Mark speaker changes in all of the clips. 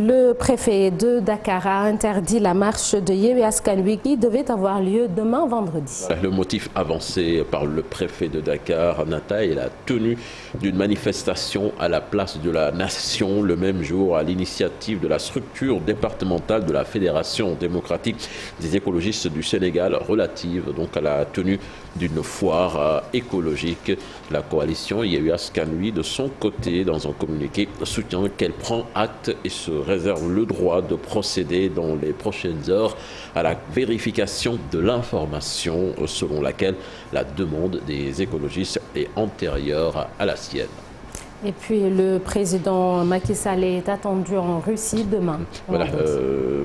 Speaker 1: Le préfet de Dakar a interdit la marche de Yewwi Askan Wi qui devait avoir lieu demain vendredi.
Speaker 2: Le motif avancé par le préfet de Dakar, Nata, est la tenue d'une manifestation à la place de la Nation le même jour à l'initiative de la structure départementale de la Fédération démocratique des écologistes du Sénégal relative donc à la tenue d'une foire écologique. La coalition Yewwi Askan Wi de son côté, dans un communiqué, soutient qu'elle prend acte et se réserve le droit de procéder dans les prochaines heures à la vérification de l'information selon laquelle la demande des écologistes est antérieure à la sienne.
Speaker 1: Et puis le président Macky Sall est attendu en Russie demain.
Speaker 2: Voilà,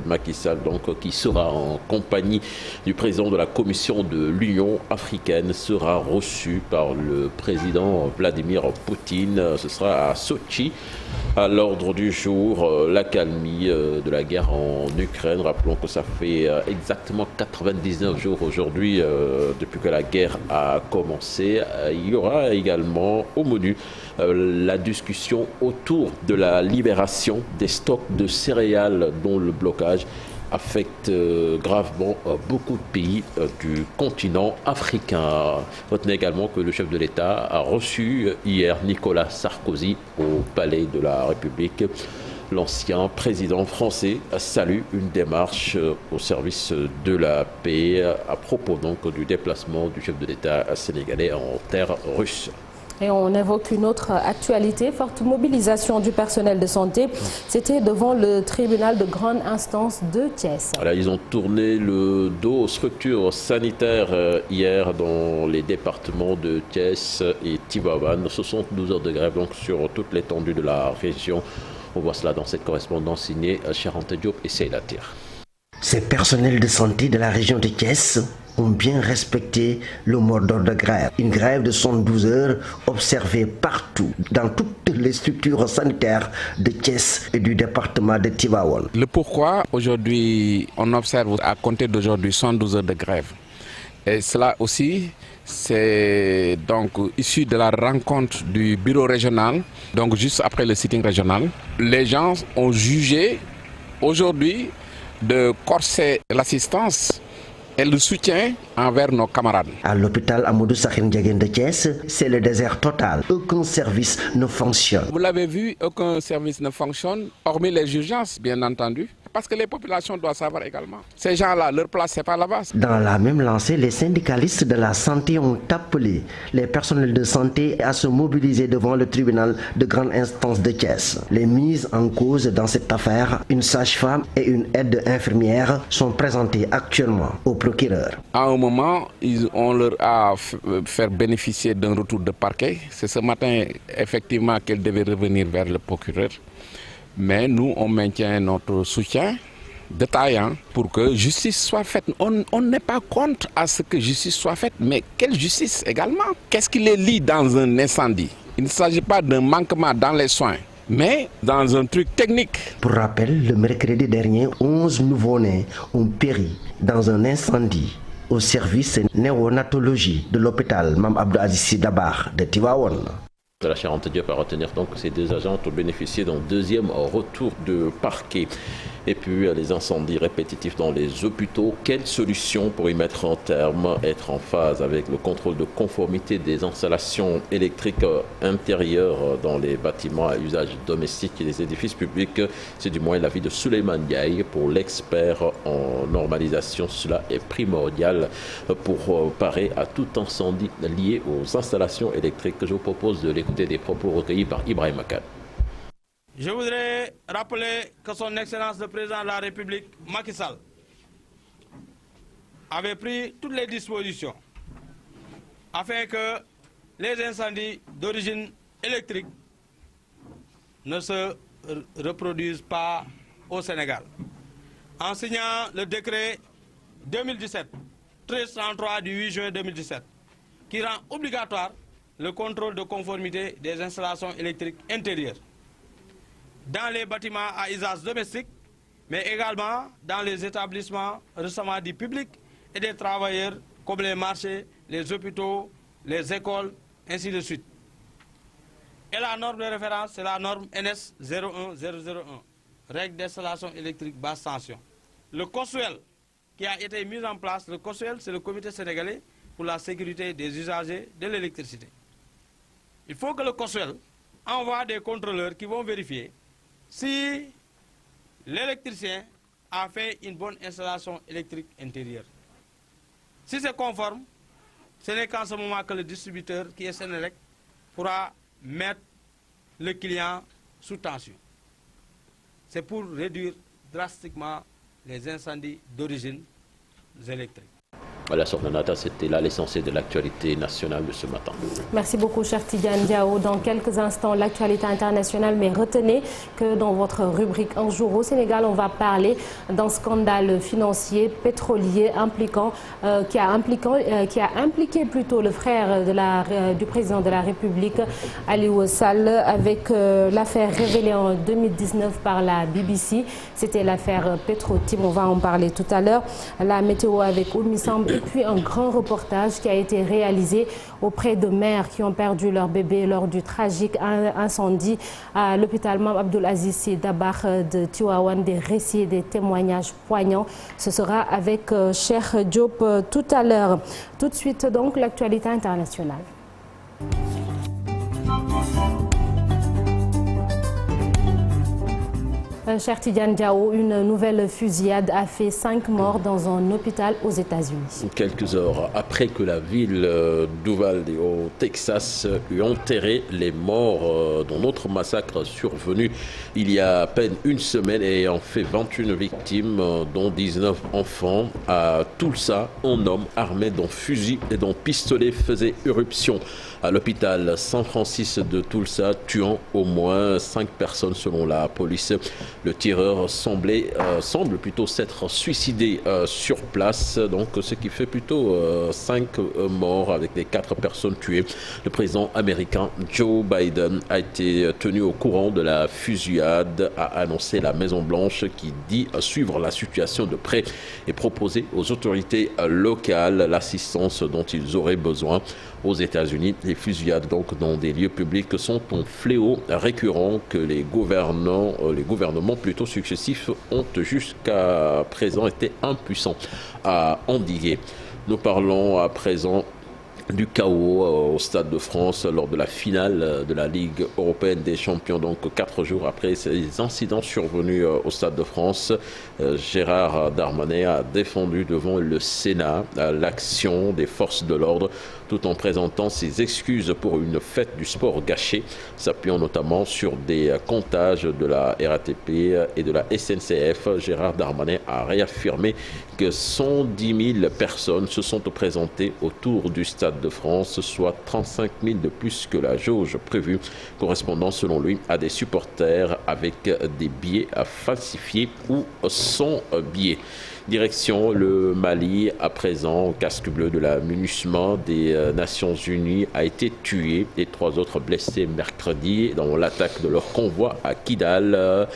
Speaker 2: Macky Sall donc, qui sera en compagnie du président de la Commission de l'Union africaine, sera reçu par le président Vladimir Poutine. Ce sera à Sochi. À l'ordre du jour, l'accalmie de la guerre en Ukraine. Rappelons que ça fait exactement 99 jours aujourd'hui depuis que la guerre a commencé. Il y aura également au menu la discussion autour de la libération des stocks de céréales dont le blocage affecte gravement beaucoup de pays du continent africain. Retenez également que le chef de l'État a reçu hier Nicolas Sarkozy au Palais de la République. L'ancien président français salue une démarche au service de la paix à propos donc du déplacement du chef de l'État sénégalais en terre russe.
Speaker 1: Et on évoque une autre actualité, forte mobilisation du personnel de santé. C'était devant le tribunal de grande instance de Thiès.
Speaker 2: Voilà, ils ont tourné le dos aux structures sanitaires hier dans les départements de Thiès et Tivaouane. 72 heures de grève donc sur toute l'étendue de la région. On voit cela dans cette correspondance signée Charente Diop et Seyla Tir.
Speaker 3: Ces personnels de santé de la région de Thiès ont bien respecté le mot d'ordre de grève. Une grève de 72 heures observée partout, dans toutes les structures sanitaires de Thiès et du département de Tivaouane.
Speaker 4: Le pourquoi, aujourd'hui, on observe à compter d'aujourd'hui 72 heures de grève. Et cela aussi, c'est donc issu de la rencontre du bureau régional, donc juste après le sitting régional. Les gens ont jugé aujourd'hui de corser l'assistance et le soutien envers nos camarades.
Speaker 3: À l'hôpital Amadou Sakhir Ndiéguène de Thiès, c'est le désert total. Aucun service ne fonctionne.
Speaker 4: Vous l'avez vu, aucun service ne fonctionne, hormis les urgences, bien entendu. Parce que les populations doivent savoir également. Ces gens-là, leur place, c'est pas là-bas.
Speaker 3: Dans la même lancée, les syndicalistes de la santé ont appelé les personnels de santé à se mobiliser devant le tribunal de grande instance de Thiès. Les mises en cause dans cette affaire, une sage-femme et une aide infirmière sont présentées actuellement au procureur.
Speaker 4: À un moment, on leur a fait bénéficier d'un retour de parquet. C'est ce matin, effectivement, qu'elle devait revenir vers le procureur. Mais nous, on maintient notre soutien détaillant pour que justice soit faite. On n'est pas contre à ce que justice soit faite, mais quelle justice également? Qu'est-ce qui les lie dans un incendie? Il ne s'agit pas d'un manquement dans les soins, mais dans un truc technique.
Speaker 3: Pour rappel, le mercredi dernier, 11 nouveau-nés ont péri dans un incendie au service néonatologie de l'hôpital Mame Abdou Aziz Sy Dabakh de Tivaouane.
Speaker 2: De la Charente Diop à retenir donc que ces deux agents ont bénéficié d'un deuxième retour de parquet. Et puis les incendies répétitifs dans les hôpitaux, quelle solution pour y mettre un terme, être en phase avec le contrôle de conformité des installations électriques intérieures dans les bâtiments à usage domestique et les édifices publics? C'est du moins l'avis de Souleymane Ndiaye. Pour l'expert en normalisation, cela est primordial pour parer à tout incendie lié aux installations électriques. Je vous propose de l'écouter des propos recueillis par Ibrahim Akad.
Speaker 5: Je voudrais rappeler que son Excellence le Président de la République, Macky Sall, avait pris toutes les dispositions afin que les incendies d'origine électrique ne se reproduisent pas au Sénégal. En signant le décret 2017-1333 du 8 juin 2017, qui rend obligatoire le contrôle de conformité des installations électriques intérieures dans les bâtiments à usage domestique, mais également dans les établissements recevant du public et des travailleurs comme les marchés, les hôpitaux, les écoles, ainsi de suite. Et la norme de référence, c'est la norme NS 01001. règles d'installation électrique basse tension. Le COSUEL qui a été mis en place, le COSUEL, c'est le Comité sénégalais pour la sécurité des usagers de l'électricité. Il faut que le COSUEL envoie des contrôleurs qui vont vérifier si l'électricien a fait une bonne installation électrique intérieure. Si c'est conforme, ce n'est qu'en ce moment que le distributeur, qui est Sénélec, pourra mettre le client sous tension. C'est pour réduire drastiquement les incendies d'origine électrique.
Speaker 2: Voilà, Sornanata, c'était là l'essentiel de l'actualité nationale de ce matin.
Speaker 1: Merci beaucoup, cher Tidiane Diao. Dans quelques instants, l'actualité internationale, mais retenez que dans votre rubrique Un jour au Sénégal, on va parler d'un scandale financier pétrolier qui a impliqué plutôt le frère du président de la République, Aliou Sall, avec l'affaire révélée en 2019 par la BBC. C'était l'affaire Petro-Tim, on va en parler tout à l'heure. La météo avec Oumi Samb. Et puis un grand reportage qui a été réalisé auprès de mères qui ont perdu leur bébé lors du tragique incendie à l'hôpital Mame Abdoul Aziz Sy Dabakh de Tivaouane. Des récits et des témoignages poignants. Ce sera avec Cheikh Diop tout à l'heure. Tout de suite donc l'actualité internationale. Cher Tidiane Diao, une nouvelle fusillade a fait 5 morts dans un hôpital aux États-Unis.
Speaker 2: Quelques heures après que la ville d'Uvalde au Texas eut enterré les morts d'un autre massacre survenu il y a à peine une semaine et en fait 21 victimes, dont 19 enfants. À Tulsa, un homme armé d'un fusil et d'un pistolet faisait éruption à l'hôpital San Francis de Tulsa, tuant au moins 5 personnes selon la police. Le tireur semble plutôt s'être suicidé sur place, donc ce qui fait plutôt 5 morts avec les 4 personnes tuées. Le président américain Joe Biden a été tenu au courant de la fusillade, a annoncé la Maison-Blanche, qui dit suivre la situation de près et proposer aux autorités locales l'assistance dont ils auraient besoin. Aux États-Unis, les fusillades donc dans des lieux publics sont un fléau récurrent que les gouvernements plutôt successifs ont jusqu'à présent été impuissants à endiguer. Nous parlons à présent du chaos au Stade de France lors de la finale de la Ligue européenne des champions. Donc 4 jours après ces incidents survenus au Stade de France, Gérard Darmanin a défendu devant le Sénat l'action des forces de l'ordre tout en présentant ses excuses pour une fête du sport gâchée, s'appuyant notamment sur des comptages de la RATP et de la SNCF. Gérard Darmanin a réaffirmé que 110 000 personnes se sont présentées autour du Stade de France, soit 35 000 de plus que la jauge prévue, correspondant selon lui à des supporters avec des billets falsifiés ou sans billets. Direction le Mali, à présent, casque bleu de la MINUSMA des Nations Unies a été tué et 3 autres blessés mercredi dans l'attaque de leur convoi à Kidal.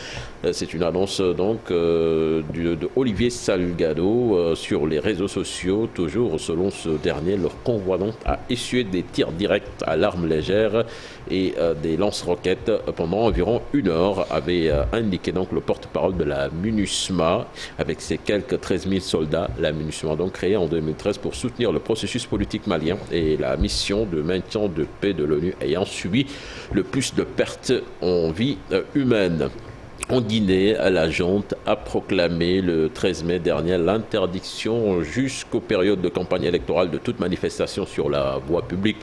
Speaker 2: C'est une annonce donc de Olivier Salgado sur les réseaux sociaux. Toujours selon ce dernier, leur convoi donc a essuyé des tirs directs à l'arme légère et des lance-roquettes pendant environ 1 heure, avait indiqué donc le porte-parole de la MINUSMA. Avec ses quelques 13 000 soldats, la MINUSMA donc créée en 2013 pour soutenir le processus politique malien et la mission de maintien de paix de l'ONU ayant subi le plus de pertes en vie humaine. En Guinée, la junte a proclamé le 13 mai dernier l'interdiction jusqu'aux périodes de campagne électorale de toute manifestation sur la voie publique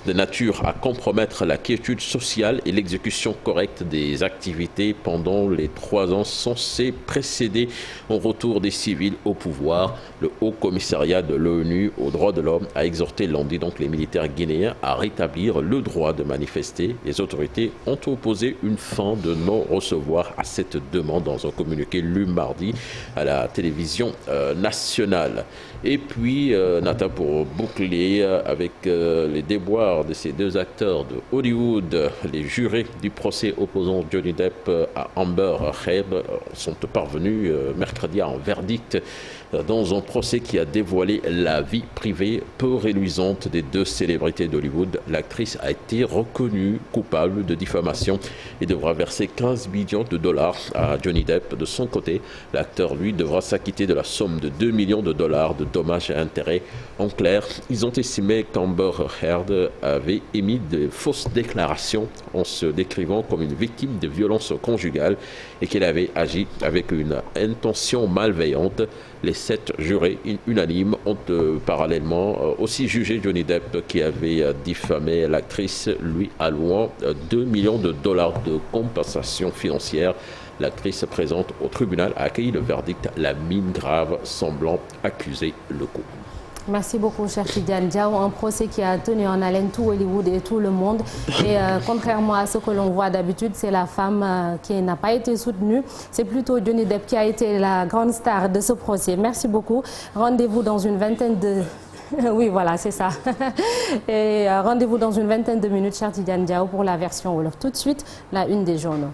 Speaker 2: de nature à compromettre la quiétude sociale et l'exécution correcte des activités pendant les 3 ans censés précéder au retour des civils au pouvoir. Le Haut Commissariat de l'ONU aux droits de l'homme a exhorté lundi donc les militaires guinéens à rétablir le droit de manifester. Les autorités ont opposé une fin de non-recevoir à cette demande dans un communiqué lu mardi à la télévision nationale. Et puis, Nathan, pour boucler avec les déboires de ces 2 acteurs de Hollywood, les jurés du procès opposant Johnny Depp à Amber Heard sont parvenus mercredi à un verdict dans un procès qui a dévoilé la vie privée peu reluisante des 2 célébrités d'Hollywood. L'actrice a été reconnue coupable de diffamation et devra verser 15 millions de dollars dollars à Johnny Depp. De son côté, l'acteur, lui, devra s'acquitter de la somme de 2 millions de dollars de dommages et intérêts. En clair, ils ont estimé qu'Amber Heard avait émis de fausses déclarations en se décrivant comme une victime de violences conjugales et qu'elle avait agi avec une intention malveillante. Les 7 jurés unanimes ont parallèlement aussi jugé Johnny Depp qui avait diffamé l'actrice, lui allouant 2 millions de dollars de compensation financière. L'actrice présente au tribunal a accueilli le verdict, la mine grave semblant accuser le coup.
Speaker 1: Merci beaucoup, cher Tidiane Diaw. Un procès qui a tenu en haleine tout Hollywood et tout le monde. Et contrairement à ce que l'on voit d'habitude, c'est la femme qui n'a pas été soutenue. C'est plutôt Johnny Depp qui a été la grande star de ce procès. Merci beaucoup. Rendez-vous dans une vingtaine de... Oui, voilà, c'est ça. Et rendez-vous dans une vingtaine de minutes, cher Tidiane Diaw, pour la version Wolof. Tout de suite, la une des journaux.